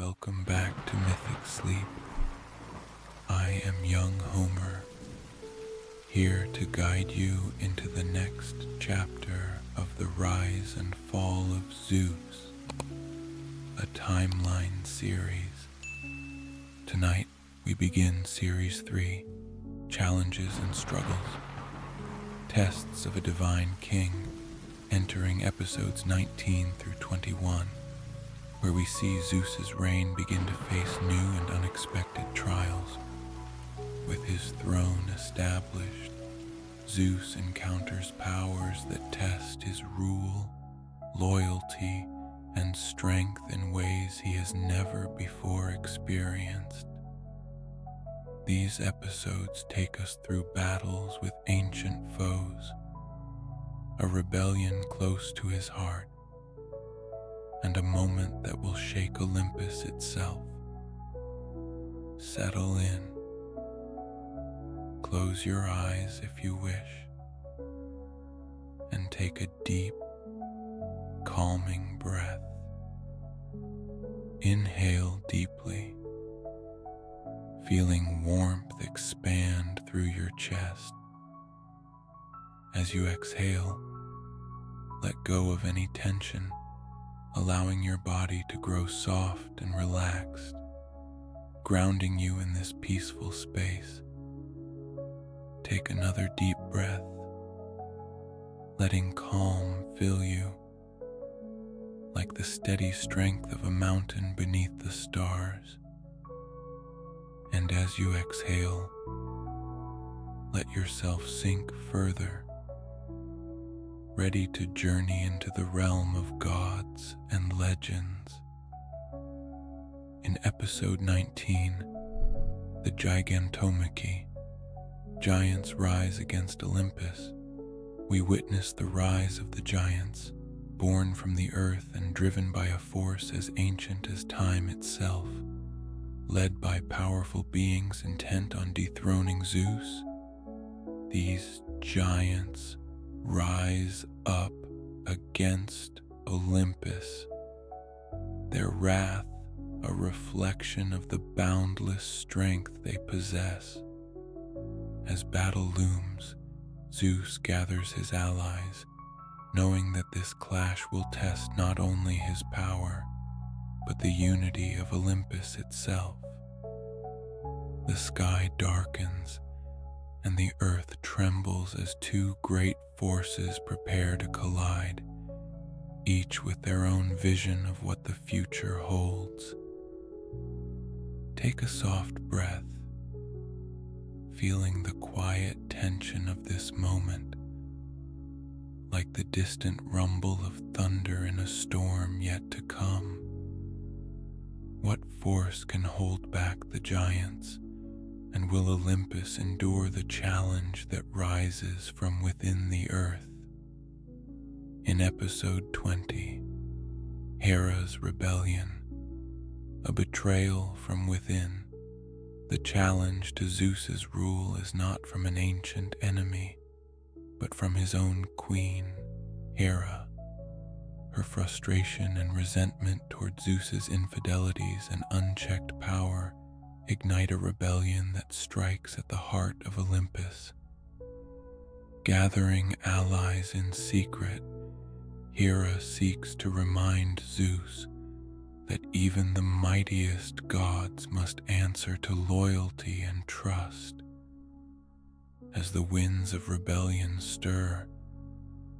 Welcome back to Mythic Sleep. I am young Homer, here to guide you into the next chapter of the rise and fall of Zeus, a timeline series. Tonight, we begin Series 3, Challenges and Struggles, Tests of a Divine King, entering episodes 19 through 21. Where we see Zeus's reign begin to face new and unexpected trials. With his throne established, Zeus encounters powers that test his rule, loyalty, and strength in ways he has never before experienced. These episodes take us through battles with ancient foes, a rebellion close to his heart, and a moment that will shake Olympus itself. Settle in. Close your eyes if you wish, and take a deep, calming breath. Inhale deeply, feeling warmth expand through your chest. As you exhale, let go of any tension, allowing your body to grow soft and relaxed, grounding you in this peaceful space. Take another deep breath, letting calm fill you, like the steady strength of a mountain beneath the stars. And as you exhale, let yourself sink further, ready to journey into the realm of gods and legends. In episode 19, the Gigantomachy, Giants Rise Against Olympus, we witness the rise of the giants, born from the earth and driven by a force as ancient as time itself. Led by powerful beings intent on dethroning Zeus, these giants rise up against Olympus, their wrath a reflection of the boundless strength they possess. As battle looms, Zeus gathers his allies, knowing that this clash will test not only his power, but the unity of Olympus itself. The sky darkens, and the earth trembles as two great forces prepare to collide, each with their own vision of what the future holds. Take a soft breath, feeling the quiet tension of this moment, like the distant rumble of thunder in a storm yet to come. What force can hold back the giants? And will Olympus endure the challenge that rises from within the earth? In episode 20, Hera's Rebellion, a betrayal from within, the challenge to Zeus's rule is not from an ancient enemy, but from his own queen, Hera. Her frustration and resentment toward Zeus's infidelities and unchecked power ignite a rebellion that strikes at the heart of Olympus. Gathering allies in secret, Hera seeks to remind Zeus that even the mightiest gods must answer to loyalty and trust. As the winds of rebellion stir,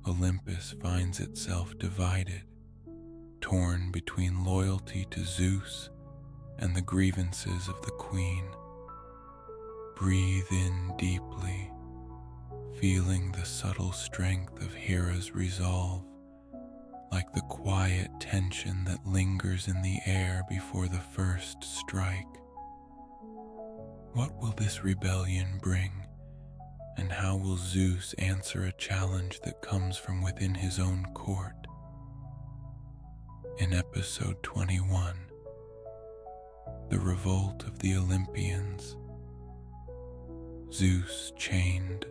Olympus finds itself divided, torn between loyalty to Zeus and the grievances of the queen. Breathe in deeply, feeling the subtle strength of Hera's resolve, like the quiet tension that lingers in the air before the first strike. What will this rebellion bring, and how will Zeus answer a challenge that comes from within his own court? In episode 21, the revolt of the Olympians, Zeus chained,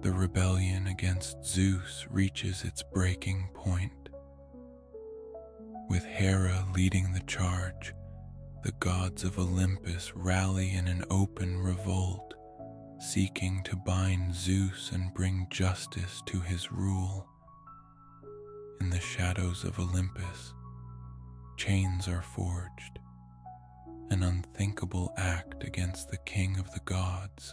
the rebellion against Zeus reaches its breaking point. With Hera leading the charge, the gods of Olympus rally in an open revolt, seeking to bind Zeus and bring justice to his rule. In the shadows of Olympus, chains are forged, an unthinkable act against the king of the gods.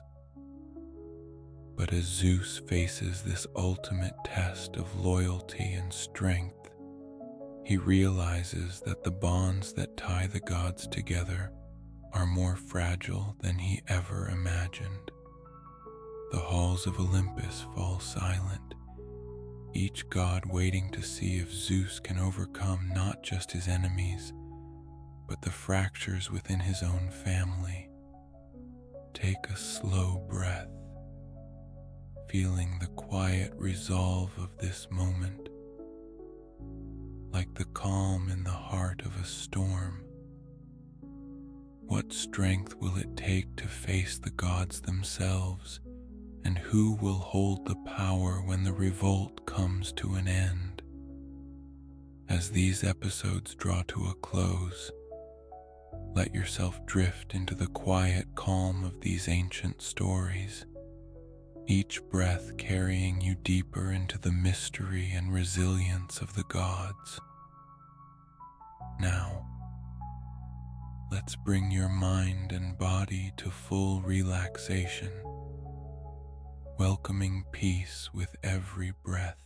But as Zeus faces this ultimate test of loyalty and strength, he realizes that the bonds that tie the gods together are more fragile than he ever imagined. The halls of Olympus fall silent, each god waiting to see if Zeus can overcome not just his enemies, but the fractures within his own family. Take a slow breath, feeling the quiet resolve of this moment, like the calm in the heart of a storm. What strength will it take to face the gods themselves, and who will hold the power when the revolt comes to an end? As these episodes draw to a close, let yourself drift into the quiet calm of these ancient stories, each breath carrying you deeper into the mystery and resilience of the gods. Now, let's bring your mind and body to full relaxation, welcoming peace with every breath.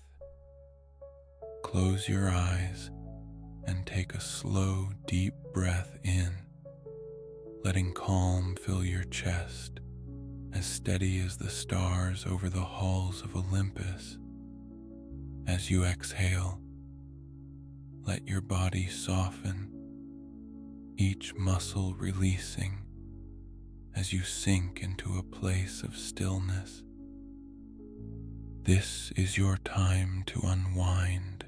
Close your eyes and take a slow, deep breath in, letting calm fill your chest, as steady as the stars over the halls of Olympus. As you exhale, let your body soften, each muscle releasing as you sink into a place of stillness. This is your time to unwind,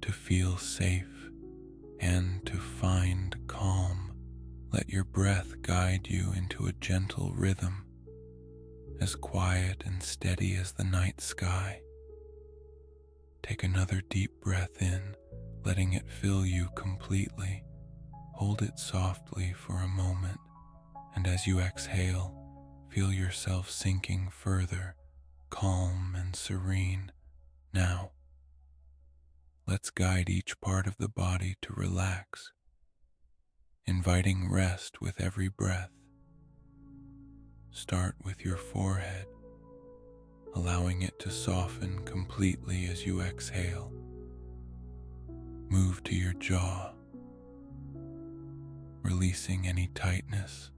to feel safe, and to find calm. Let your breath guide you into a gentle rhythm, as quiet and steady as the night sky. Take another deep breath in, letting it fill you completely. Hold it softly for a moment, and as you exhale, feel yourself sinking further, calm and serene. Now, let's guide each part of the body to relax, inviting rest with every breath. Start with your forehead, allowing it to soften completely as you exhale. Move to your jaw, releasing any tightness,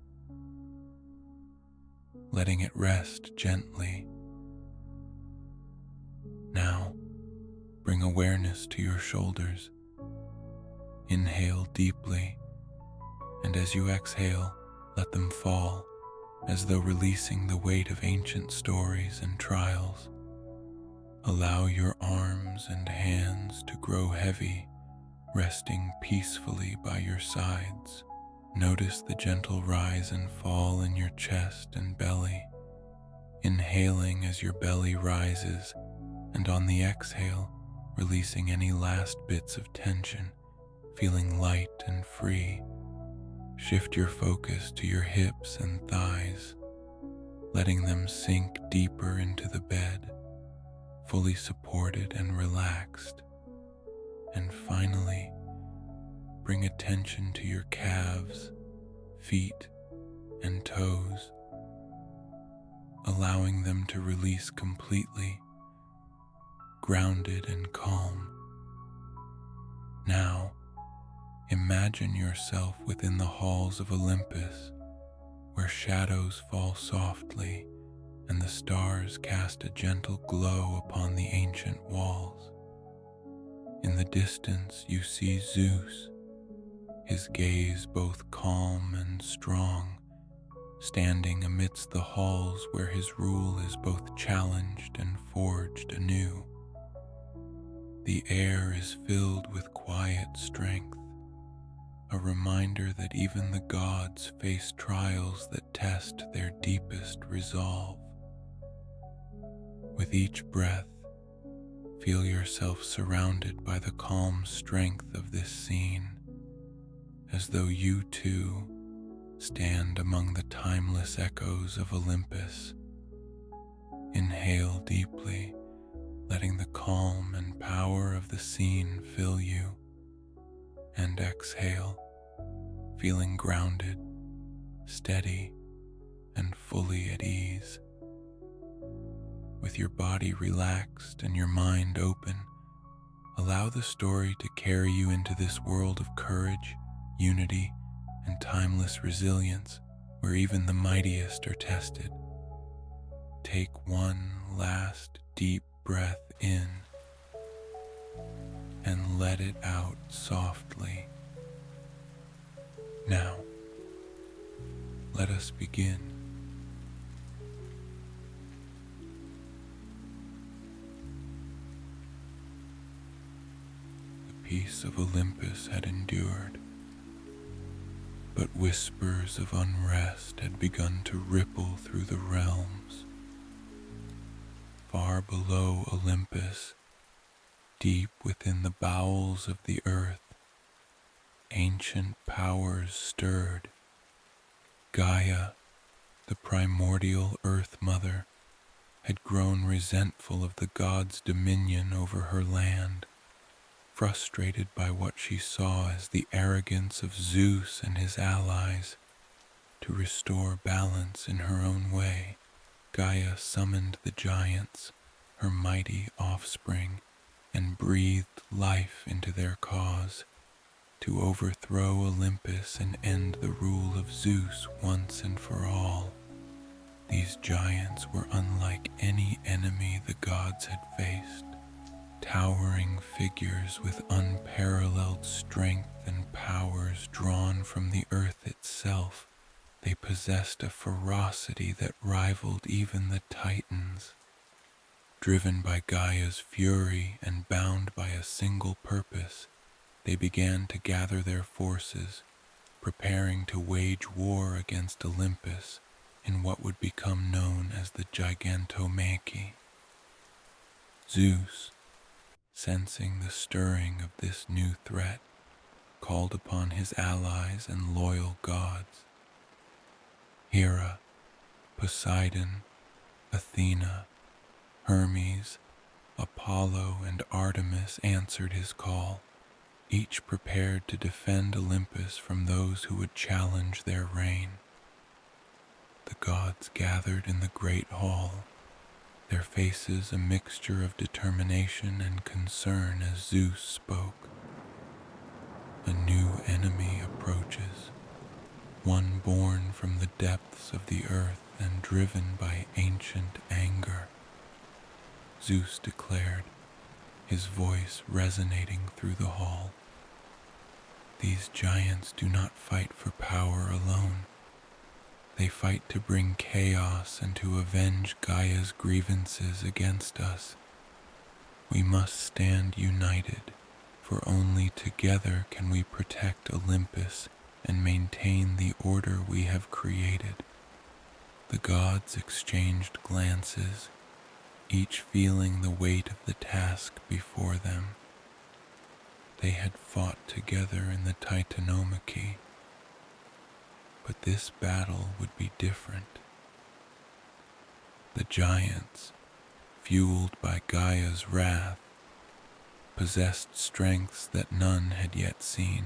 letting it rest gently. Now, bring awareness to your shoulders. Inhale deeply, and as you exhale, let them fall, as though releasing the weight of ancient stories and trials. Allow your arms and hands to grow heavy, resting peacefully by your sides. Notice the gentle rise and fall in your chest and belly, inhaling as your belly rises, and on the exhale, releasing any last bits of tension, feeling light and free. Shift your focus to your hips and thighs, letting them sink deeper into the bed, fully supported and relaxed. And finally, bring attention to your calves, feet, and toes, allowing them to release completely, grounded and calm. Now, imagine yourself within the halls of Olympus, where shadows fall softly and the stars cast a gentle glow upon the ancient walls. In the distance you see Zeus, his gaze both calm and strong, standing amidst the halls where his rule is both challenged and forged anew. The air is filled with quiet strength, a reminder that even the gods face trials that test their deepest resolve. With each breath, Feel yourself surrounded by the calm strength of this scene, as though you too stand among the timeless echoes of Olympus. Inhale deeply, letting the calm and power of the scene fill you, and exhale, feeling grounded, steady, and fully at ease. With your body relaxed and your mind open, allow the story to carry you into this world of courage, unity, and timeless resilience where even the mightiest are tested. Take one last deep breath in and let it out softly. Now, let us begin. The peace of Olympus had endured, but whispers of unrest had begun to ripple through the realms. Far below Olympus, deep within the bowels of the earth, ancient powers stirred. Gaia, the primordial Earth Mother, had grown resentful of the gods' dominion over her land, frustrated by what she saw as the arrogance of Zeus and his allies. To restore balance in her own way, Gaia summoned the giants, her mighty offspring, and breathed life into their cause, to overthrow Olympus and end the rule of Zeus once and for all. These giants were unlike any enemy the gods had faced, towering figures with unparalleled strength and powers drawn from the earth itself. They possessed a ferocity that rivaled even the Titans. Driven by Gaia's fury and bound by a single purpose, they began to gather their forces, preparing to wage war against Olympus in what would become known as the Gigantomachy. Zeus, sensing the stirring of this new threat, called upon his allies and loyal gods. Hera, Poseidon, Athena, Hermes, Apollo, and Artemis answered his call, each prepared to defend Olympus from those who would challenge their reign. The gods gathered in the great hall, their faces a mixture of determination and concern as Zeus spoke. A new enemy approaches, one born from the depths of the earth and driven by ancient anger. Zeus declared, his voice resonating through the hall. These giants do not fight for power alone. They fight to bring chaos and to avenge Gaia's grievances against us. We must stand united, for only together can we protect Olympus and maintain the order we have created. The gods exchanged glances, each feeling the weight of the task before them. They had fought together in the Titanomachy, but this battle would be different. The giants, fueled by Gaia's wrath, possessed strengths that none had yet seen,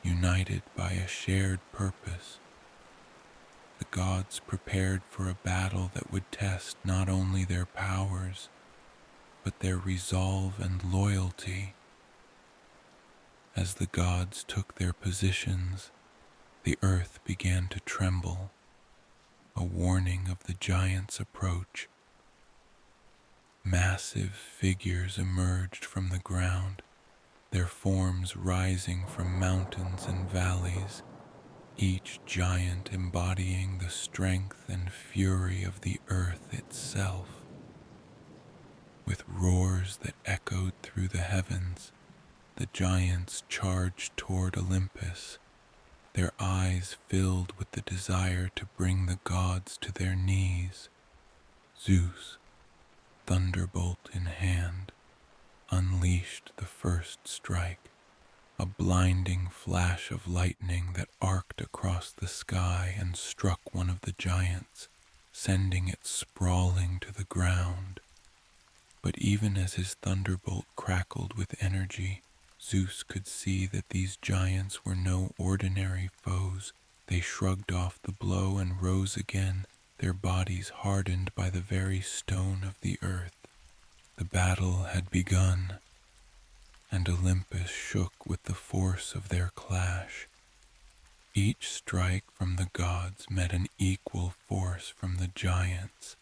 united by a shared purpose. The gods prepared for a battle that would test not only their powers, but their resolve and loyalty. As the gods took their positions, the earth began to tremble, a warning of the giants' approach. Massive figures emerged from the ground, their forms rising from mountains and valleys, each giant embodying the strength and fury of the earth itself. With roars that echoed through the heavens, the giants charged toward Olympus, their eyes filled with the desire to bring the gods to their knees. Zeus, thunderbolt in hand, unleashed the first strike, a blinding flash of lightning that arced across the sky and struck one of the giants, sending it sprawling to the ground. But even as his thunderbolt crackled with energy, Zeus could see that these giants were no ordinary foes. They shrugged off the blow and rose again, their bodies hardened by the very stone of the earth. The battle had begun, and Olympus shook with the force of their clash. Each strike from the gods met an equal force from the giants,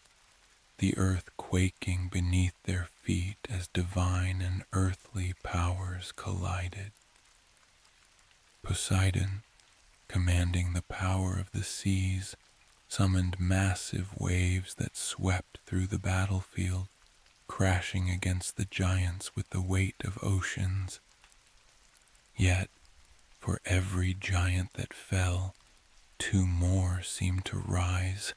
the earth quaking beneath their feet as divine and earthly powers collided. Poseidon, commanding the power of the seas, summoned massive waves that swept through the battlefield, crashing against the giants with the weight of oceans. Yet, for every giant that fell, two more seemed to rise,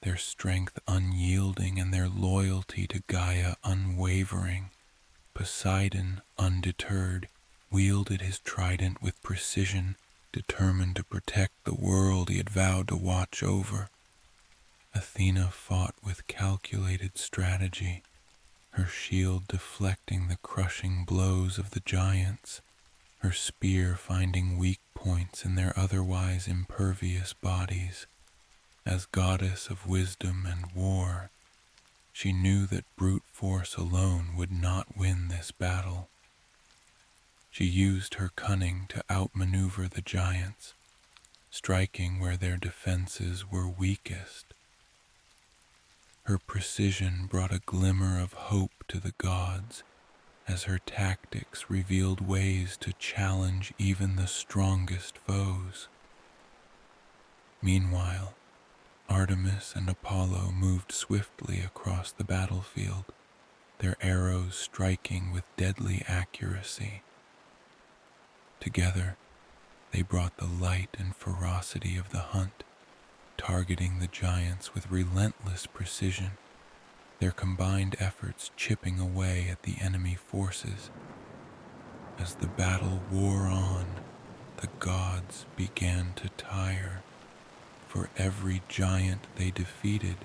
their strength unyielding and their loyalty to Gaia unwavering. Poseidon, undeterred, wielded his trident with precision, determined to protect the world he had vowed to watch over. Athena fought with calculated strategy, her shield deflecting the crushing blows of the giants, her spear finding weak points in their otherwise impervious bodies. As goddess of wisdom and war, she knew that brute force alone would not win this battle. She used her cunning to outmaneuver the giants, striking where their defenses were weakest. Her precision brought a glimmer of hope to the gods, as her tactics revealed ways to challenge even the strongest foes. Meanwhile, Artemis and Apollo moved swiftly across the battlefield, their arrows striking with deadly accuracy. Together, they brought the light and ferocity of the hunt, targeting the giants with relentless precision, their combined efforts chipping away at the enemy forces. As the battle wore on, the gods began to tire. For every giant they defeated,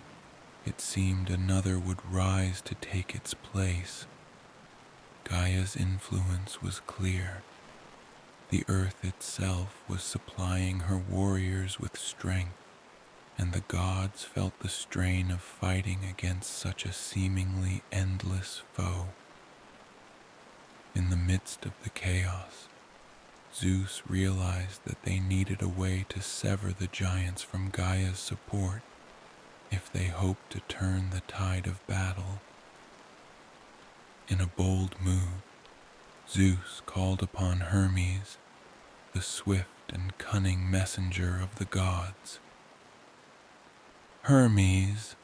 it seemed another would rise to take its place. Gaia's influence was clear. The earth itself was supplying her warriors with strength, and the gods felt the strain of fighting against such a seemingly endless foe. In the midst of the chaos, Zeus realized that they needed a way to sever the giants from Gaia's support if they hoped to turn the tide of battle. In a bold move, Zeus called upon Hermes, the swift and cunning messenger of the gods. "Hermes,"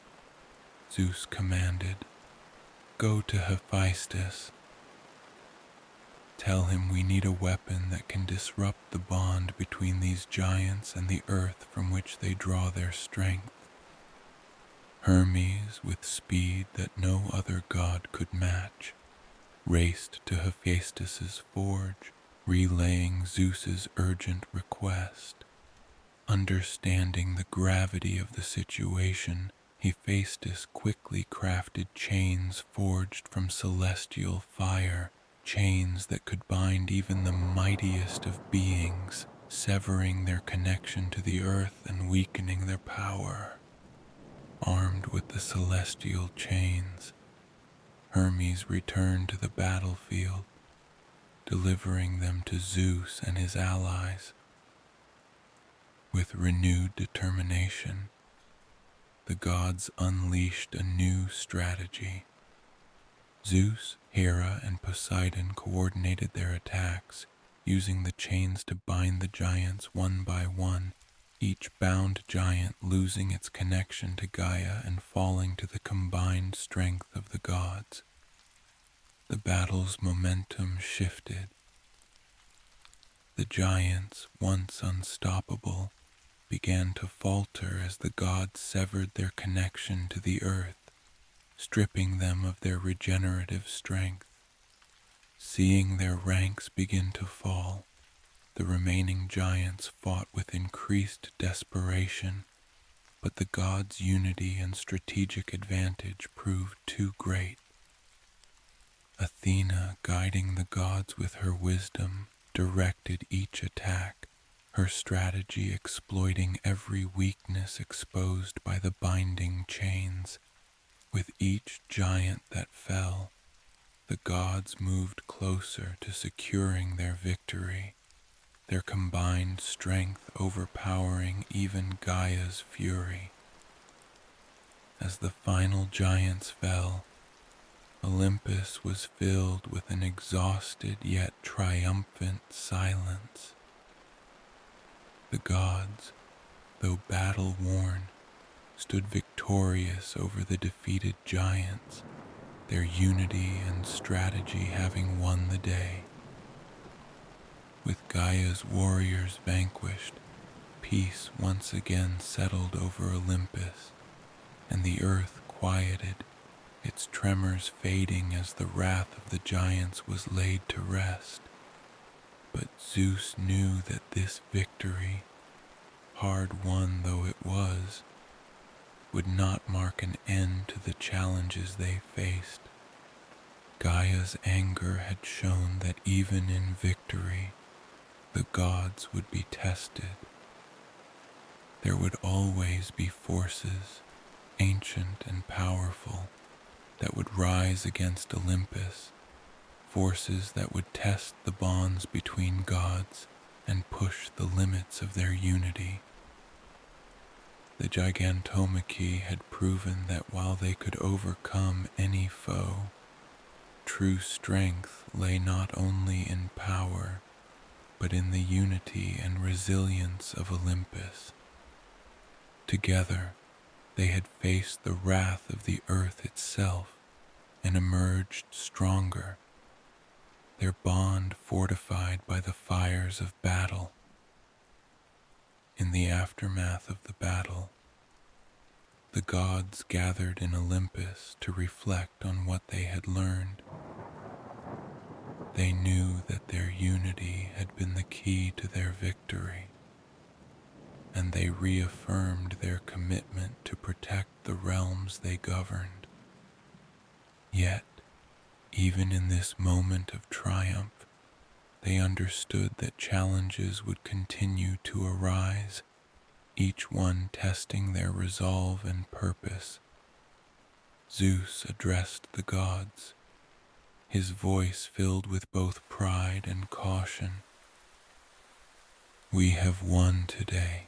Zeus commanded, "go to Hephaestus. Tell him we need a weapon that can disrupt the bond between these giants and the earth from which they draw their strength." Hermes, with speed that no other god could match, raced to Hephaestus's forge, relaying Zeus's urgent request. Understanding the gravity of the situation, Hephaestus quickly crafted chains forged from celestial fire, chains that could bind even the mightiest of beings, severing their connection to the earth and weakening their power. Armed with the celestial chains, Hermes returned to the battlefield, delivering them to Zeus and his allies. With renewed determination, the gods unleashed a new strategy. Zeus, Hera, and Poseidon coordinated their attacks, using the chains to bind the giants one by one, each bound giant losing its connection to Gaia and falling to the combined strength of the gods. The battle's momentum shifted. The giants, once unstoppable, began to falter as the gods severed their connection to the earth. stripping them of their regenerative strength. Seeing their ranks begin to fall, the remaining giants fought with increased desperation, but the gods' unity and strategic advantage proved too great. Athena, guiding the gods with her wisdom, directed each attack, her strategy exploiting every weakness exposed by the binding chains. With each giant that fell, the gods moved closer to securing their victory, their combined strength overpowering even Gaia's fury. As the final giants fell, Olympus was filled with an exhausted yet triumphant silence. The gods, though battle-worn, stood victorious over the defeated giants, their unity and strategy having won the day. With Gaia's warriors vanquished, peace once again settled over Olympus, and the earth quieted, its tremors fading as the wrath of the giants was laid to rest. But Zeus knew that this victory, hard won though it was, would not mark an end to the challenges they faced. Gaia's anger had shown that even in victory, the gods would be tested. There would always be forces, ancient and powerful, that would rise against Olympus, forces that would test the bonds between gods and push the limits of their unity. The Gigantomachy had proven that while they could overcome any foe, true strength lay not only in power, but in the unity and resilience of Olympus. Together, they had faced the wrath of the earth itself and emerged stronger, their bond fortified by the fires of battle. In the aftermath of the battle, the gods gathered in Olympus to reflect on what they had learned. They knew that their unity had been the key to their victory, and they reaffirmed their commitment to protect the realms they governed. Yet, even in this moment of triumph, they understood that challenges would continue to arise, each one testing their resolve and purpose. Zeus addressed the gods, his voice filled with both pride and caution. "We have won today,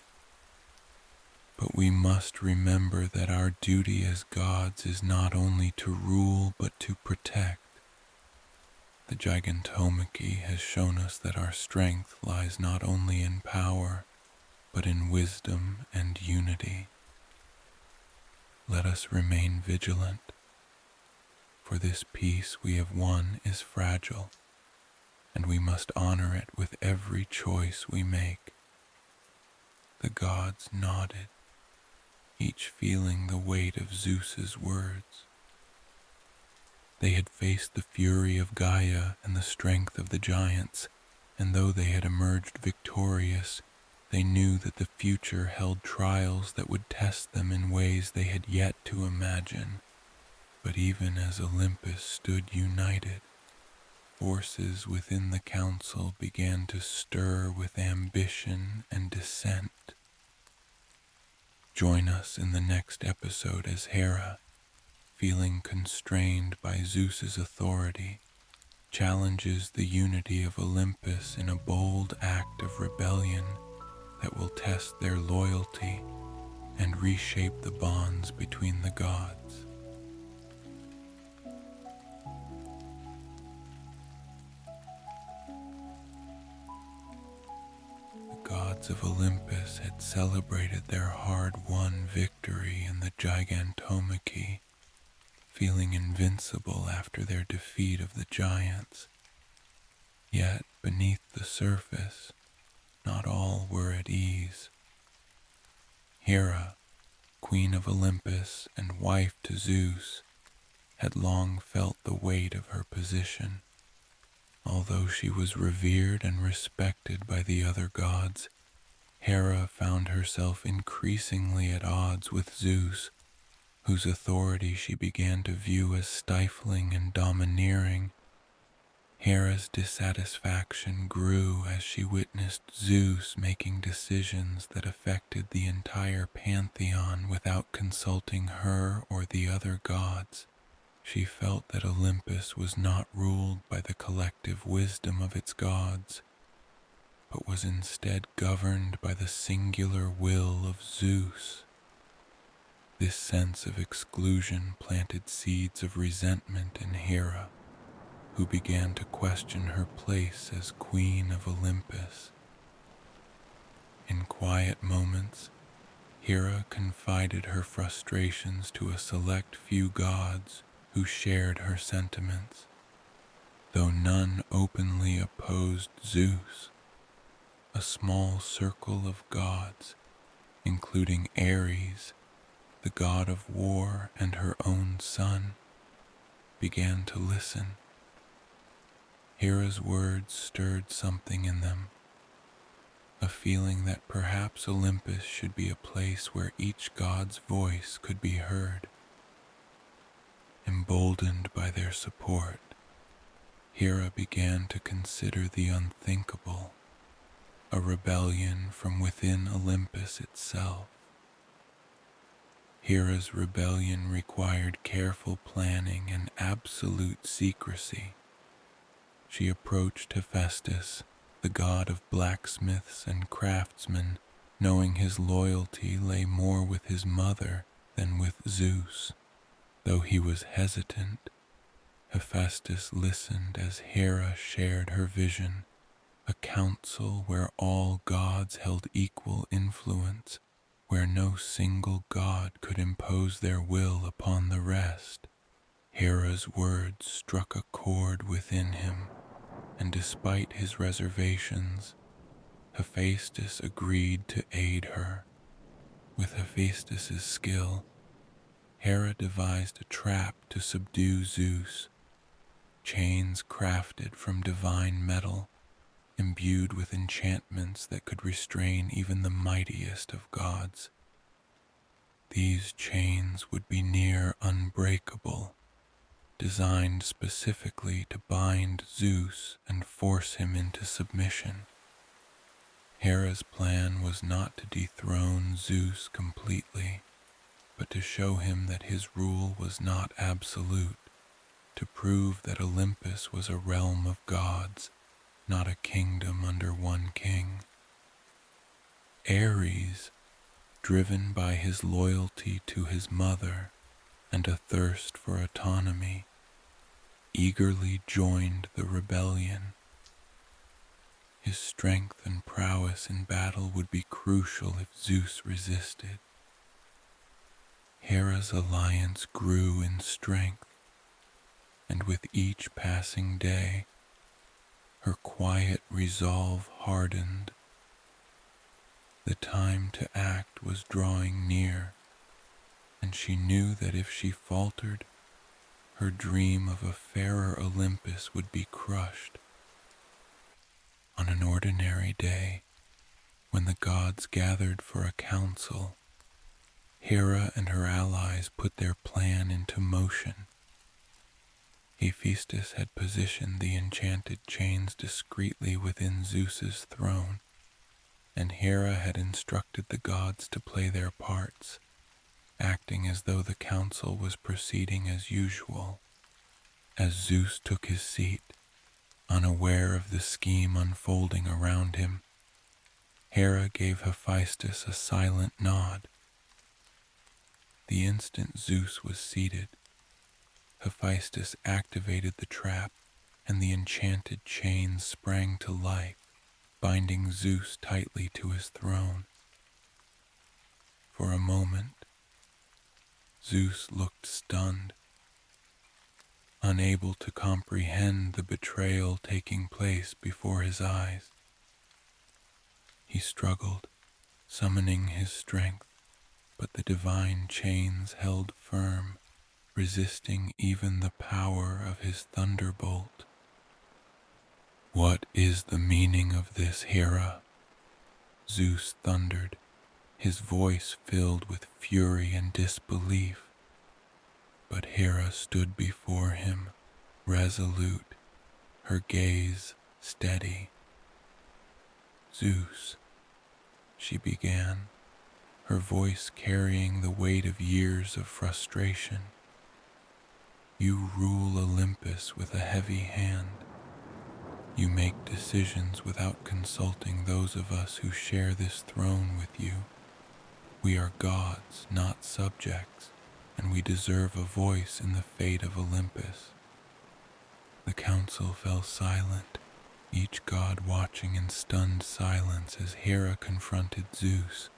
but we must remember that our duty as gods is not only to rule but to protect. The Gigantomachy has shown us that our strength lies not only in power, but in wisdom and unity. Let us remain vigilant, for this peace we have won is fragile, and we must honor it with every choice we make." The gods nodded, each feeling the weight of Zeus's words. They had faced the fury of Gaia and the strength of the giants, and though they had emerged victorious, they knew that the future held trials that would test them in ways they had yet to imagine. But even as Olympus stood united, forces within the council began to stir with ambition and dissent. Join us in the next episode as Hera, feeling constrained by Zeus's authority, challenges the unity of Olympus in a bold act of rebellion that will test their loyalty and reshape the bonds between the gods. The gods of Olympus had celebrated their hard-won victory in the Gigantomachy, feeling invincible after their defeat of the giants. Yet beneath the surface, not all were at ease. Hera, queen of Olympus and wife to Zeus, had long felt the weight of her position. Although she was revered and respected by the other gods, Hera found herself increasingly at odds with Zeus, whose authority she began to view as stifling and domineering. Hera's dissatisfaction grew as she witnessed Zeus making decisions that affected the entire pantheon without consulting her or the other gods. She felt that Olympus was not ruled by the collective wisdom of its gods, but was instead governed by the singular will of Zeus. This sense of exclusion planted seeds of resentment in Hera, who began to question her place as Queen of Olympus. In quiet moments, Hera confided her frustrations to a select few gods who shared her sentiments. Though none openly opposed Zeus, a small circle of gods, including Ares, the god of war, and her own son, began to listen. Hera's words stirred something in them, a feeling that perhaps Olympus should be a place where each god's voice could be heard. Emboldened by their support, Hera began to consider the unthinkable, a rebellion from within Olympus itself. Hera's rebellion required careful planning and absolute secrecy. She approached Hephaestus, the god of blacksmiths and craftsmen, knowing his loyalty lay more with his mother than with Zeus. Though he was hesitant, Hephaestus listened as Hera shared her vision, a council where all gods held equal influence, where no single god could impose their will upon the rest. Hera's words struck a chord within him, and despite his reservations, Hephaestus agreed to aid her. With Hephaestus's skill, Hera devised a trap to subdue Zeus, chains crafted from divine metal, imbued with enchantments that could restrain even the mightiest of gods. These chains would be near unbreakable, designed specifically to bind Zeus and force him into submission. Hera's plan was not to dethrone Zeus completely, but to show him that his rule was not absolute, to prove that Olympus was a realm of gods, not a kingdom under one king. Ares, driven by his loyalty to his mother and a thirst for autonomy, eagerly joined the rebellion. His strength and prowess in battle would be crucial if Zeus resisted. Hera's alliance grew in strength, and with each passing day, her quiet resolve hardened. The time to act was drawing near, and she knew that if she faltered, her dream of a fairer Olympus would be crushed. On an ordinary day, when the gods gathered for a council, Hera and her allies put their plan into motion. Hephaestus had positioned the enchanted chains discreetly within Zeus's throne, and Hera had instructed the gods to play their parts, acting as though the council was proceeding as usual. As Zeus took his seat, unaware of the scheme unfolding around him, Hera gave Hephaestus a silent nod. The instant Zeus was seated, Hephaestus activated the trap, and the enchanted chains sprang to life, binding Zeus tightly to his throne. For a moment, Zeus looked stunned, unable to comprehend the betrayal taking place before his eyes. He struggled, summoning his strength, but the divine chains held firm, resisting even the power of his thunderbolt. "What is the meaning of this, Hera?" Zeus thundered, his voice filled with fury and disbelief. But Hera stood before him, resolute, her gaze steady. "Zeus," she began, her voice carrying the weight of years of frustration, "you rule Olympus with a heavy hand. You make decisions without consulting those of us who share this throne with you. We are gods, not subjects, and we deserve a voice in the fate of Olympus." The council fell silent, each god watching in stunned silence as Hera confronted Zeus.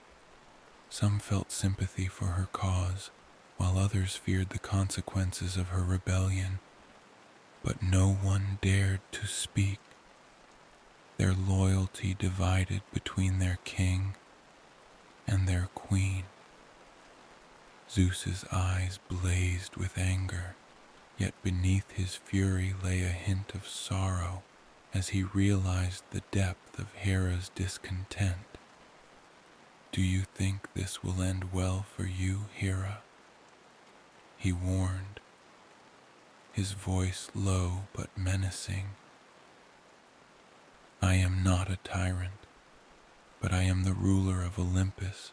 Some felt sympathy for her cause, while others feared the consequences of her rebellion. But no one dared to speak, their loyalty divided between their king and their queen. Zeus's eyes blazed with anger, yet beneath his fury lay a hint of sorrow as he realized the depth of Hera's discontent. "Do you think this will end well for you, Hera?" he warned, his voice low but menacing. "I am not a tyrant, but I am the ruler of Olympus,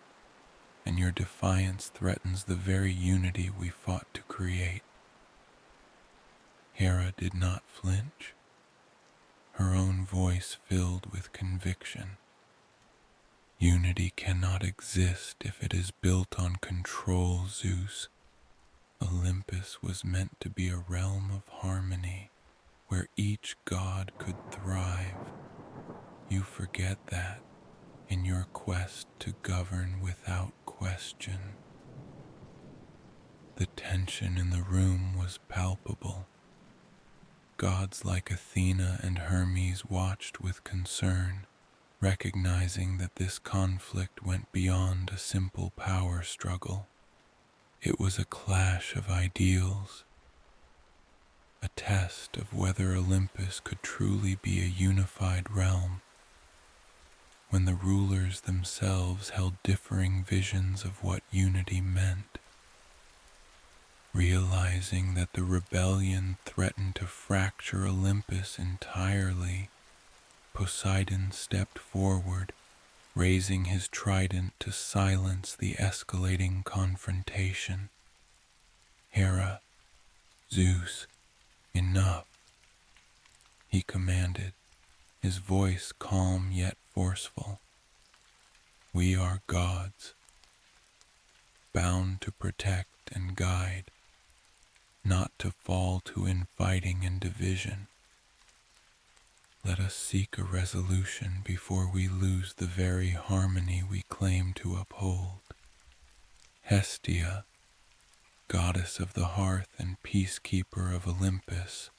and your defiance threatens the very unity we fought to create." Hera did not flinch, her own voice filled with conviction. "Unity cannot exist if it is built on control, Zeus. Olympus was meant to be a realm of harmony, where each god could thrive. You forget that in your quest to govern without question." The tension in the room was palpable. Gods like Athena and Hermes watched with concern, recognizing that this conflict went beyond a simple power struggle. It was a clash of ideals, a test of whether Olympus could truly be a unified realm. When the rulers themselves held differing visions of what unity meant. Realizing that the rebellion threatened to fracture Olympus entirely, Poseidon stepped forward, raising his trident to silence the escalating confrontation. "Hera, Zeus, enough," he commanded, his voice calm yet forceful. "We are gods, bound to protect and guide, not to fall to infighting and division. Let us seek a resolution before we lose the very harmony we claim to uphold." Hestia, goddess of the hearth and peacekeeper of Olympus,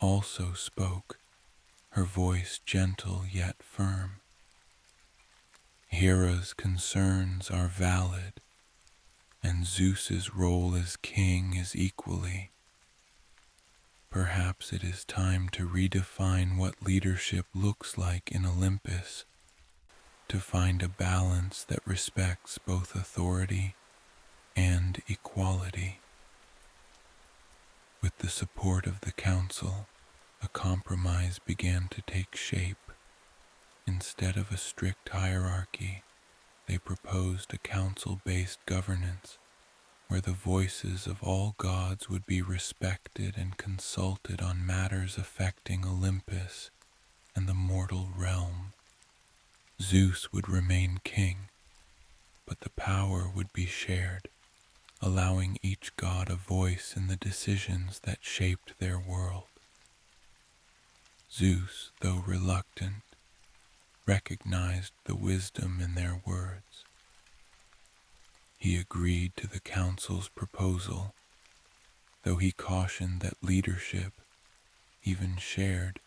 also spoke, her voice gentle yet firm. "Hera's concerns are valid, and Zeus's role as king is equally. Perhaps it is time to redefine what leadership looks like in Olympus, to find a balance that respects both authority and equality." With the support of the council, a compromise began to take shape. Instead of a strict hierarchy, they proposed a council-based governance where the voices of all gods would be respected and consulted on matters affecting Olympus and the mortal realm. Zeus would remain king, but the power would be shared, allowing each god a voice in the decisions that shaped their world. Zeus, though reluctant, recognized the wisdom in their words. He agreed to the council's proposal, though he cautioned that leadership, even shared,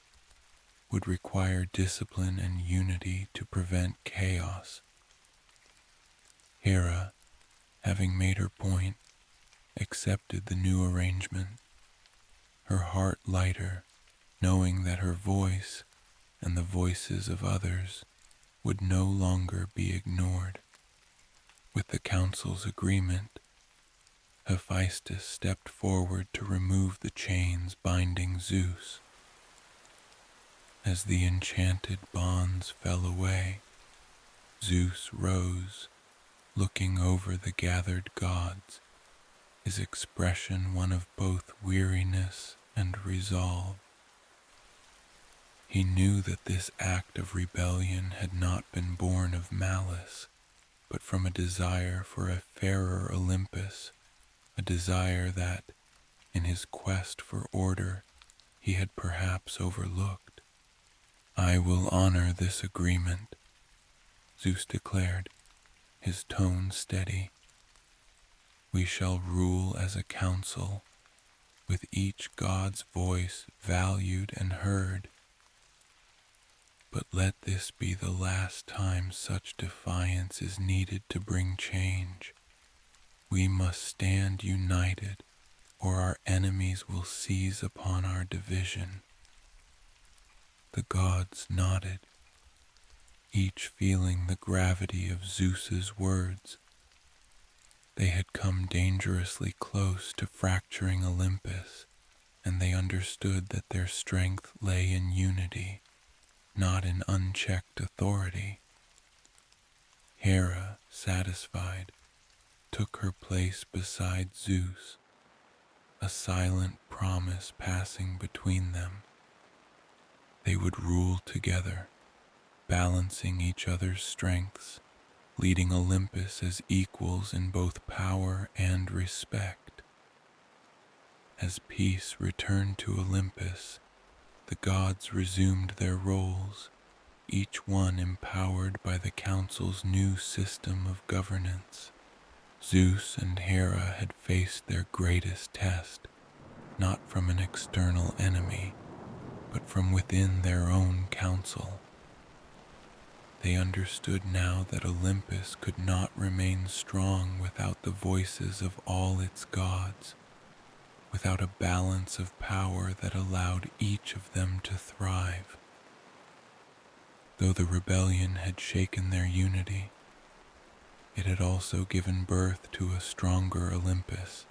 would require discipline and unity to prevent chaos. Hera, having made her point, accepted the new arrangement, her heart lighter, knowing that her voice and the voices of others would no longer be ignored. With the council's agreement, Hephaestus stepped forward to remove the chains binding Zeus. As the enchanted bonds fell away, Zeus rose, looking over the gathered gods, his expression one of both weariness and resolve. He knew that this act of rebellion had not been born of malice, but from a desire for a fairer Olympus, a desire that, in his quest for order, he had perhaps overlooked. "I will honor this agreement," Zeus declared, his tone steady. "We shall rule as a council, with each god's voice valued and heard. But let this be the last time such defiance is needed to bring change. We must stand united, or our enemies will seize upon our division." The gods nodded, each feeling the gravity of Zeus's words. They had come dangerously close to fracturing Olympus, and they understood that their strength lay in unity, not in unchecked authority. Hera, satisfied, took her place beside Zeus, a silent promise passing between them. They would rule together, balancing each other's strengths, leading Olympus as equals in both power and respect. As peace returned to Olympus, the gods resumed their roles, each one empowered by the council's new system of governance. Zeus and Hera had faced their greatest test, not from an external enemy, but from within their own council. They understood now that Olympus could not remain strong without the voices of all its gods, without a balance of power that allowed each of them to thrive. Though the rebellion had shaken their unity, it had also given birth to a stronger Olympus,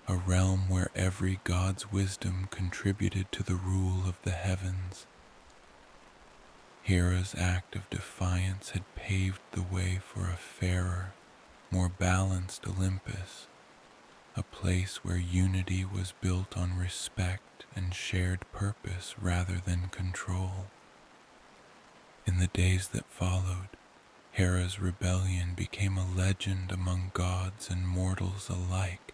a realm where every god's wisdom contributed to the rule of the heavens. Hera's act of defiance had paved the way for a fairer, more balanced Olympus, a place where unity was built on respect and shared purpose rather than control. In the days that followed, Hera's rebellion became a legend among gods and mortals alike,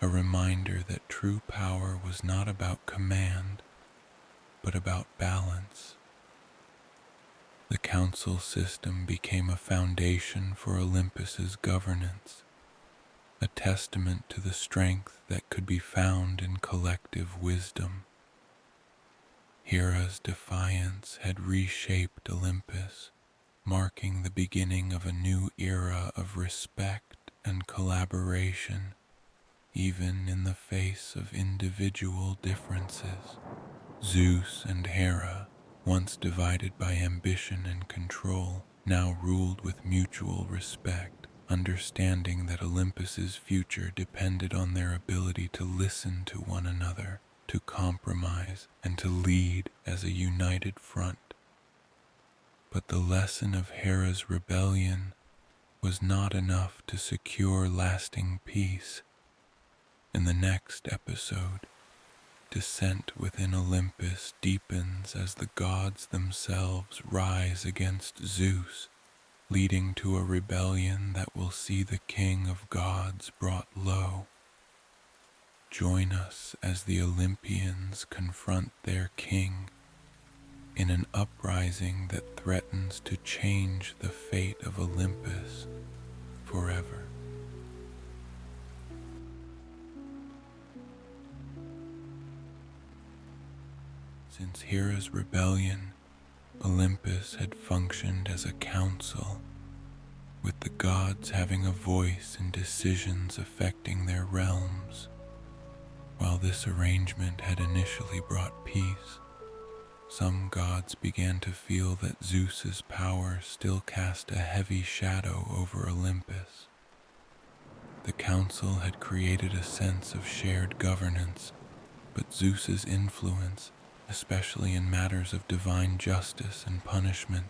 a reminder that true power was not about command, but about balance. The council system became a foundation for Olympus's governance, a testament to the strength that could be found in collective wisdom. Hera's defiance had reshaped Olympus, marking the beginning of a new era of respect and collaboration, even in the face of individual differences. Zeus and Hera, once divided by ambition and control, now ruled with mutual respect, understanding that Olympus's future depended on their ability to listen to one another, to compromise, and to lead as a united front. But the lesson of Hera's rebellion was not enough to secure lasting peace. In the next episode, dissent within Olympus deepens as the gods themselves rise against Zeus, leading to a rebellion that will see the king of gods brought low. Join us as the Olympians confront their king in an uprising that threatens to change the fate of Olympus forever. Since Hera's rebellion, Olympus had functioned as a council, with the gods having a voice in decisions affecting their realms. While this arrangement had initially brought peace, some gods began to feel that Zeus's power still cast a heavy shadow over Olympus. The council had created a sense of shared governance, but Zeus's influence, especially in matters of divine justice and punishment,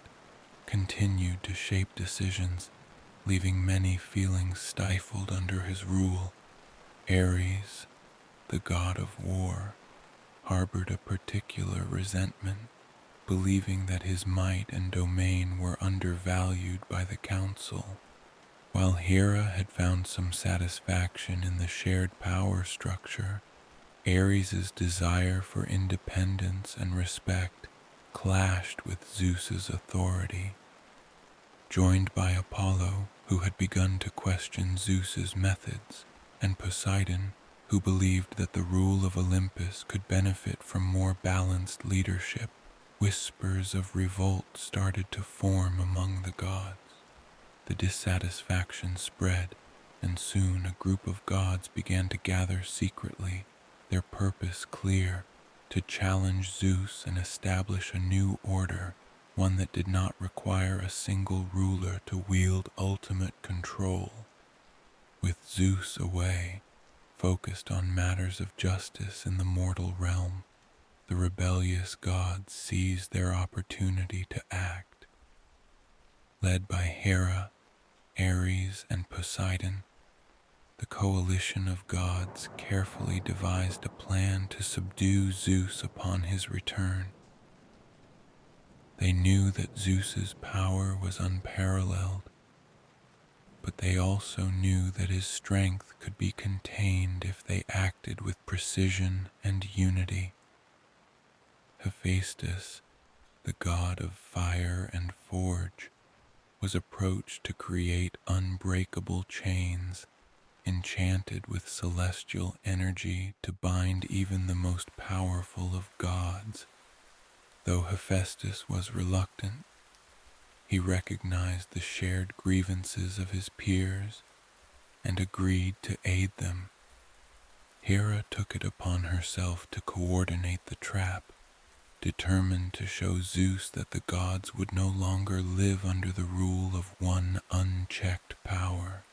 continued to shape decisions, leaving many feelings stifled under his rule. Ares, the god of war, harbored a particular resentment, believing that his might and domain were undervalued by the council. While Hera had found some satisfaction in the shared power structure, Ares's desire for independence and respect clashed with Zeus's authority. Joined by Apollo, who had begun to question Zeus's methods, and Poseidon, who believed that the rule of Olympus could benefit from more balanced leadership, whispers of revolt started to form among the gods. The dissatisfaction spread, and soon a group of gods began to gather secretly, their purpose clear: to challenge Zeus and establish a new order, one that did not require a single ruler to wield ultimate control. With Zeus away, focused on matters of justice in the mortal realm, the rebellious gods seized their opportunity to act. Led by Hera, Ares, and Poseidon, the coalition of gods carefully devised a plan to subdue Zeus upon his return. They knew that Zeus's power was unparalleled, but they also knew that his strength could be contained if they acted with precision and unity. Hephaestus, the god of fire and forge, was approached to create unbreakable chains, enchanted with celestial energy to bind even the most powerful of gods. Though Hephaestus was reluctant, he recognized the shared grievances of his peers and agreed to aid them. Hera took it upon herself to coordinate the trap, determined to show Zeus that the gods would no longer live under the rule of one unchecked power.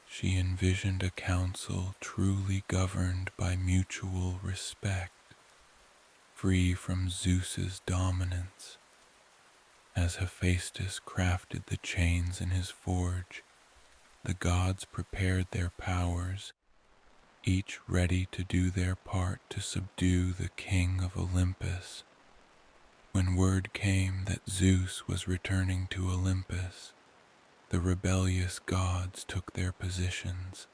She envisioned a council truly governed by mutual respect, free from Zeus's dominance. As Hephaestus crafted the chains in his forge, the gods prepared their powers, each ready to do their part to subdue the king of Olympus. When word came that Zeus was returning to Olympus, the rebellious gods took their positions.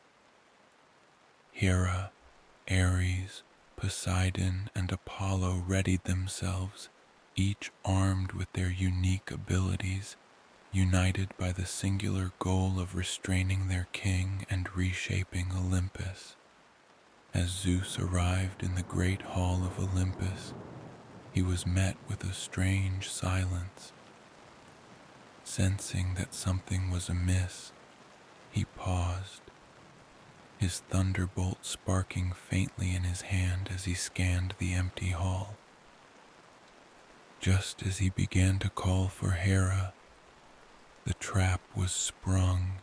Hera, Ares, Poseidon, and Apollo readied themselves, each armed with their unique abilities, united by the singular goal of restraining their king and reshaping Olympus. As Zeus arrived in the great hall of Olympus, he was met with a strange silence. Sensing that something was amiss, he paused, his thunderbolt sparking faintly in his hand as he scanned the empty hall. Just as he began to call for Hera, the trap was sprung.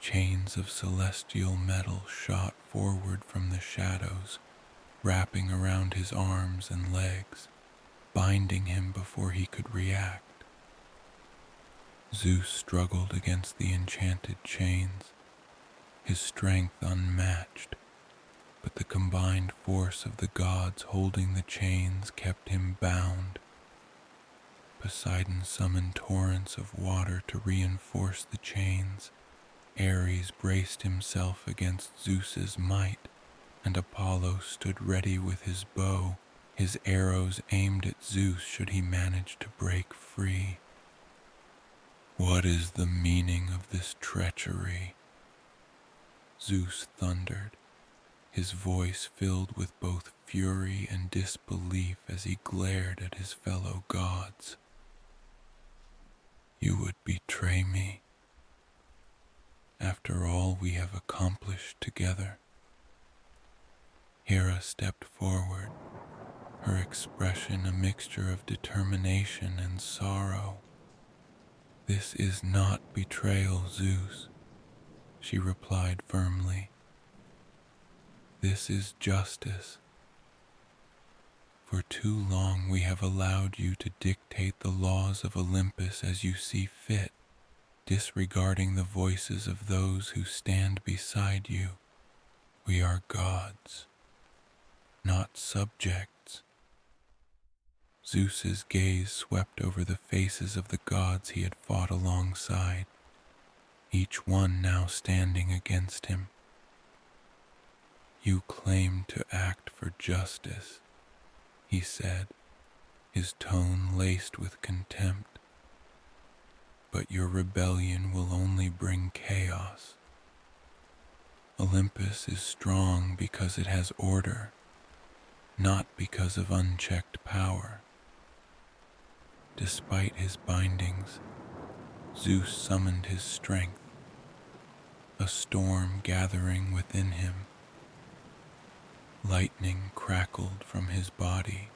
Chains of celestial metal shot forward from the shadows, wrapping around his arms and legs, binding him before he could react. Zeus struggled against the enchanted chains, his strength unmatched, but the combined force of the gods holding the chains kept him bound. Poseidon summoned torrents of water to reinforce the chains. Ares braced himself against Zeus's might, and Apollo stood ready with his bow, his arrows aimed at Zeus should he manage to break free. "What is the meaning of this treachery?" Zeus thundered, his voice filled with both fury and disbelief as he glared at his fellow gods. "You would betray me after all we have accomplished together." Hera stepped forward, her expression a mixture of determination and sorrow. "This is not betrayal, Zeus," she replied firmly. "This is justice. For too long we have allowed you to dictate the laws of Olympus as you see fit, disregarding the voices of those who stand beside you. We are gods, not subjects." Zeus's gaze swept over the faces of the gods he had fought alongside, each one now standing against him. "You claim to act for justice," he said, his tone laced with contempt. "But your rebellion will only bring chaos. Olympus is strong because it has order, not because of unchecked power." Despite his bindings, Zeus summoned his strength, a storm gathering within him. Lightning crackled from his body,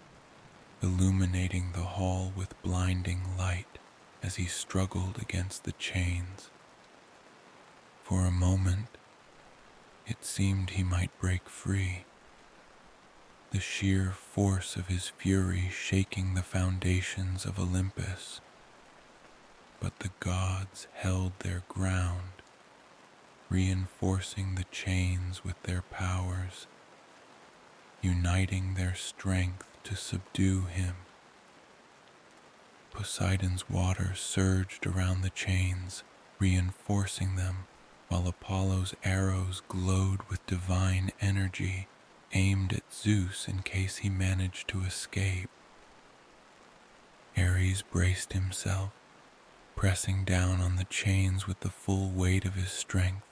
illuminating the hall with blinding light as he struggled against the chains. For a moment, it seemed he might break free, the sheer force of his fury shaking the foundations of Olympus. But the gods held their ground, reinforcing the chains with their powers, uniting their strength to subdue him. Poseidon's water surged around the chains, reinforcing them, while Apollo's arrows glowed with divine energy, aimed at Zeus in case he managed to escape. Ares braced himself, pressing down on the chains with the full weight of his strength,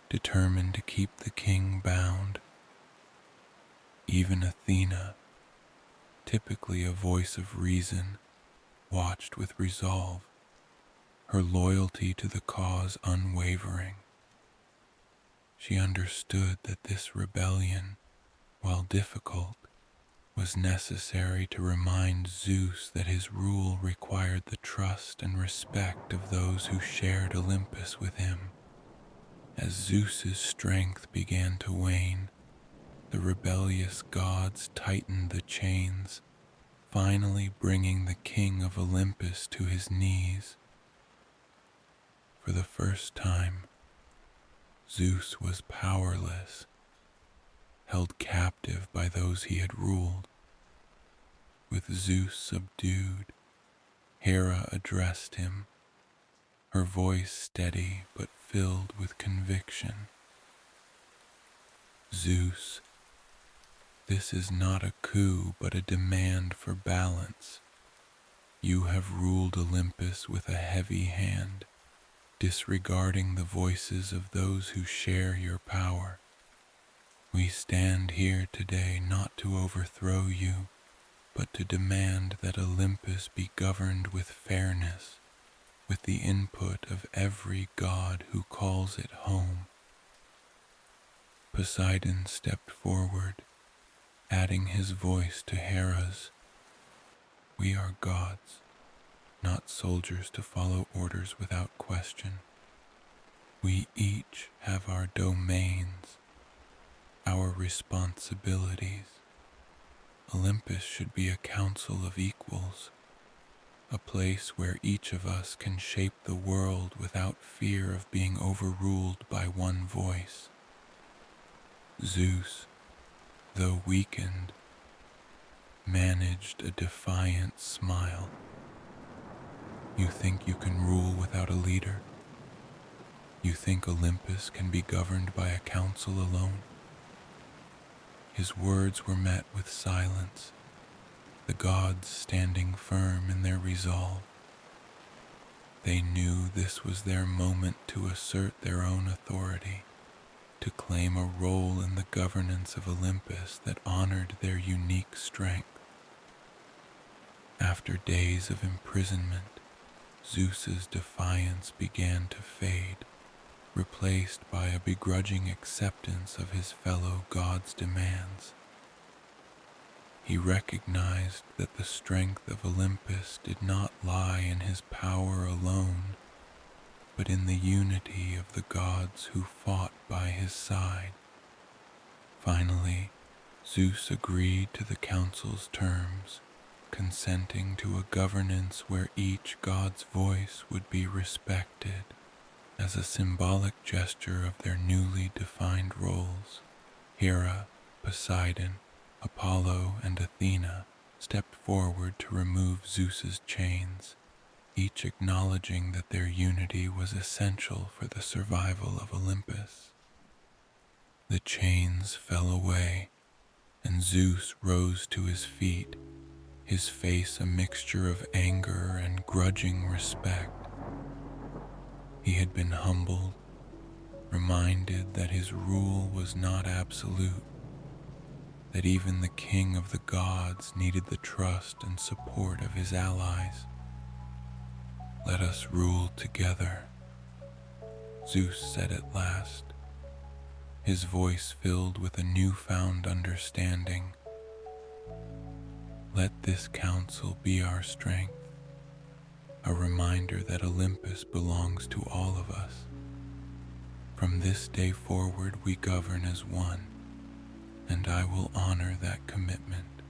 determined to keep the king bound. Even Athena, typically a voice of reason, watched with resolve, her loyalty to the cause unwavering. She understood that this rebellion, while difficult, was necessary to remind Zeus that his rule required the trust and respect of those who shared Olympus with him. As Zeus's strength began to wane, the rebellious gods tightened the chains, finally bringing the king of Olympus to his knees. For the first time, Zeus was powerless, held captive by those he had ruled. With Zeus subdued, Hera addressed him, her voice steady but filled with conviction. "Zeus, this is not a coup but a demand for balance. You have ruled Olympus with a heavy hand, disregarding the voices of those who share your power. We stand here today not to overthrow you, but to demand that Olympus be governed with fairness, with the input of every god who calls it home." Poseidon stepped forward, adding his voice to Hera's. "We are gods, not soldiers to follow orders without question. We each have our domains, our responsibilities. Olympus should be a council of equals, a place where each of us can shape the world without fear of being overruled by one voice." Zeus, though weakened, managed a defiant smile. "You think you can rule without a leader? You think Olympus can be governed by a council alone?" His words were met with silence, the gods standing firm in their resolve. They knew this was their moment to assert their own authority, to claim a role in the governance of Olympus that honored their unique strength. After days of imprisonment, Zeus's defiance began to fade. replaced by a begrudging acceptance of his fellow gods' demands. He recognized that the strength of Olympus did not lie in his power alone, but in the unity of the gods who fought by his side. Finally, Zeus agreed to the council's terms, consenting to a governance where each god's voice would be respected. As a symbolic gesture of their newly defined roles, Hera, Poseidon, Apollo, and Athena stepped forward to remove Zeus's chains, each acknowledging that their unity was essential for the survival of Olympus. The chains fell away, and Zeus rose to his feet, his face a mixture of anger and grudging respect. He had been humbled, reminded that his rule was not absolute, that even the king of the gods needed the trust and support of his allies. "Let us rule together," Zeus said at last, his voice filled with a newfound understanding. "Let this council be our strength, a reminder that Olympus belongs to all of us. From this day forward we govern as one, and I will honor that commitment."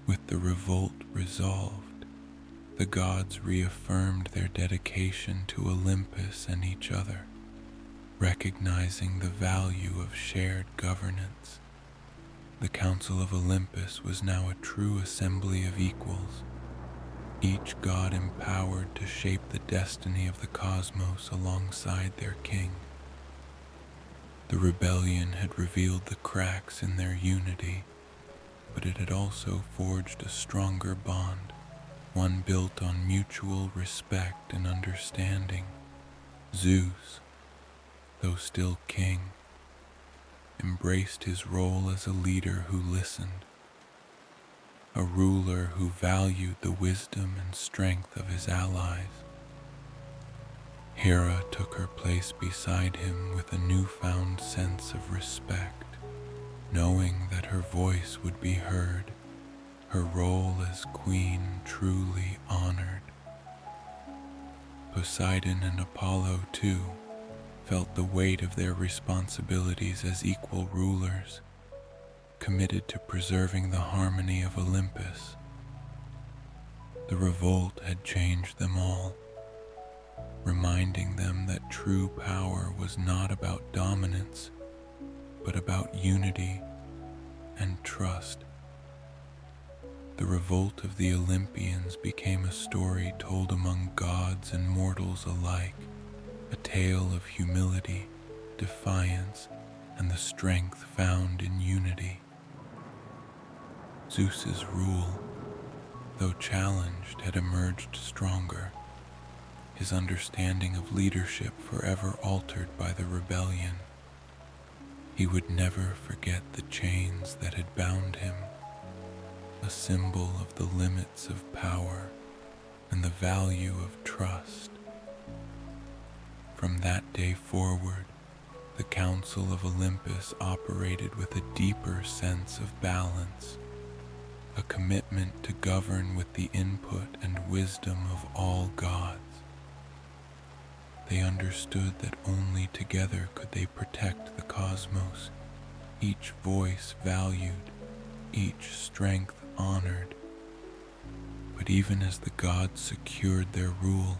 With the revolt resolved, the gods reaffirmed their dedication to Olympus and each other, recognizing the value of shared governance. The Council of Olympus was now a true assembly of equals, each god empowered to shape the destiny of the cosmos alongside their king. The rebellion had revealed the cracks in their unity, but it had also forged a stronger bond, one built on mutual respect and understanding. Zeus, though still king, embraced his role as a leader who listened, a ruler who valued the wisdom and strength of his allies. Hera took her place beside him with a newfound sense of respect, knowing that her voice would be heard, her role as queen truly honored. Poseidon and Apollo, too, felt the weight of their responsibilities as equal rulers, committed to preserving the harmony of Olympus. The revolt had changed them all, reminding them that true power was not about dominance, but about unity and trust. The revolt of the Olympians became a story told among gods and mortals alike, a tale of humility, defiance, and the strength found in unity. Zeus's rule, though challenged, had emerged stronger, his understanding of leadership forever altered by the rebellion. He would never forget the chains that had bound him, a symbol of the limits of power and the value of trust. From that day forward, the Council of Olympus operated with a deeper sense of balance, a commitment to govern with the input and wisdom of all gods. They understood that only together could they protect the cosmos, each voice valued, each strength honored. But even as the gods secured their rule,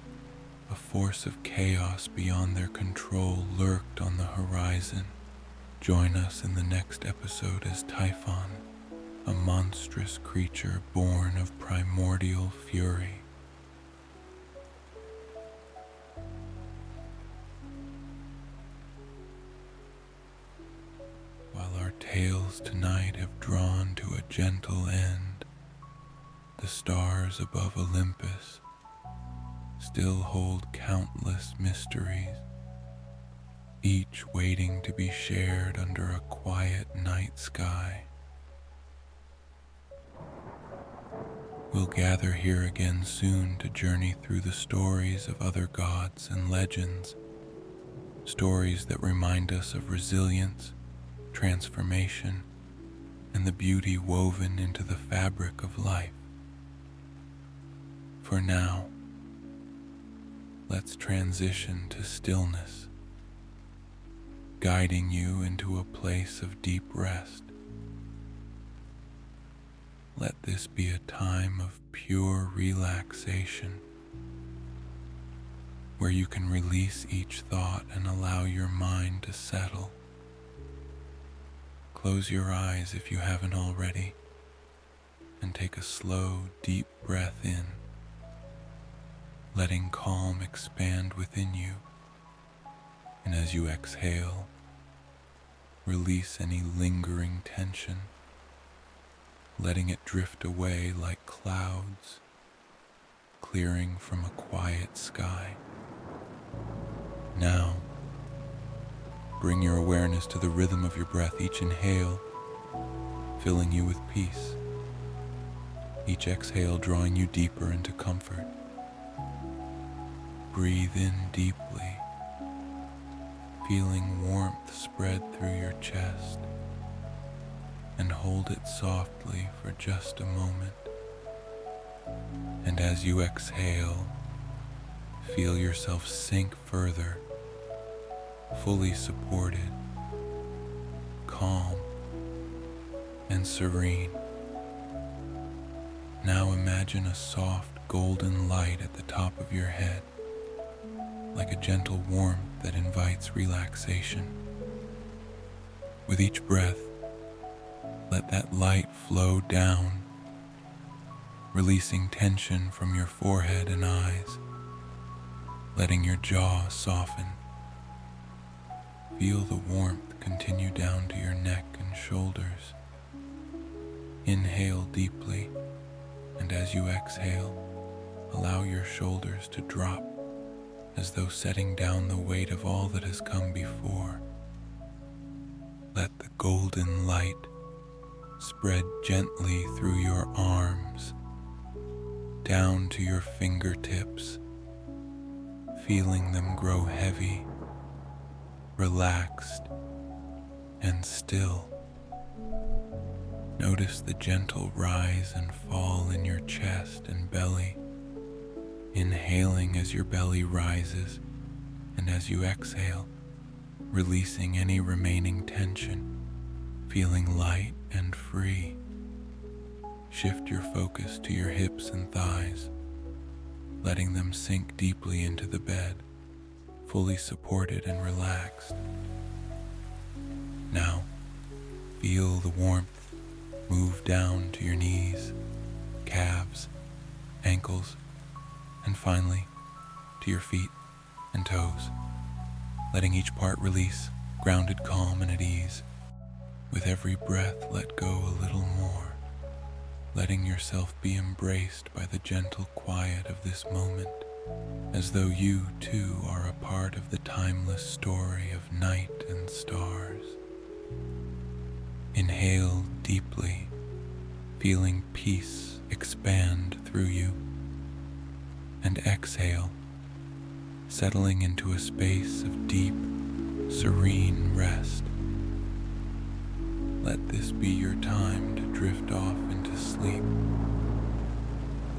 a force of chaos beyond their control lurked on the horizon. Join us in the next episode as Typhon, a monstrous creature born of primordial fury. While our tales tonight have drawn to a gentle end, the stars above Olympus still hold countless mysteries, each waiting to be shared under a quiet night sky. We'll gather here again soon to journey through the stories of other gods and legends, stories that remind us of resilience, transformation, and the beauty woven into the fabric of life. For now, let's transition to stillness, guiding you into a place of deep rest. Let this be a time of pure relaxation, where you can release each thought and allow your mind to settle. Close your eyes if you haven't already, and take a slow, deep breath in, letting calm expand within you. And as you exhale, release any lingering tension, letting it drift away like clouds, clearing from a quiet sky. Now, bring your awareness to the rhythm of your breath. Each inhale filling you with peace, each exhale drawing you deeper into comfort. Breathe in deeply, feeling warmth spread through your chest, and hold it softly for just a moment. And as you exhale, feel yourself sink further, fully supported, calm, and serene. Now imagine a soft golden light at the top of your head, like a gentle warmth that invites relaxation. With each breath, let that light flow down, releasing tension from your forehead and eyes, letting your jaw soften. Feel the warmth continue down to your neck and shoulders. Inhale deeply, and as you exhale, allow your shoulders to drop, as though setting down the weight of all that has come before. Let the golden light spread gently through your arms, down to your fingertips, feeling them grow heavy, relaxed, and still. Notice the gentle rise and fall in your chest and belly, inhaling as your belly rises, and as you exhale, releasing any remaining tension, feeling light and free. Shift your focus to your hips and thighs, letting them sink deeply into the bed, fully supported and relaxed. Now, feel the warmth move down to your knees, calves, ankles, and finally to your feet and toes, letting each part release, grounded, calm, and at ease. With every breath, let go a little more, letting yourself be embraced by the gentle quiet of this moment, as though you too are a part of the timeless story of night and stars. Inhale deeply, feeling peace expand through you, and exhale, settling into a space of deep, serene rest. Let this be your time to drift off into sleep,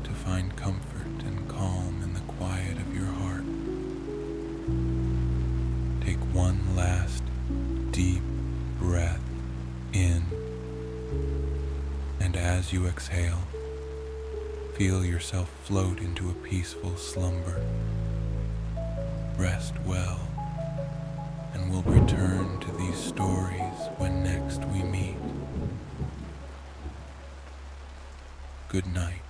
to find comfort and calm in the quiet of your heart. Take one last deep breath in, and as you exhale, feel yourself float into a peaceful slumber. Rest well, and we'll return to these stories when next we meet. Good night.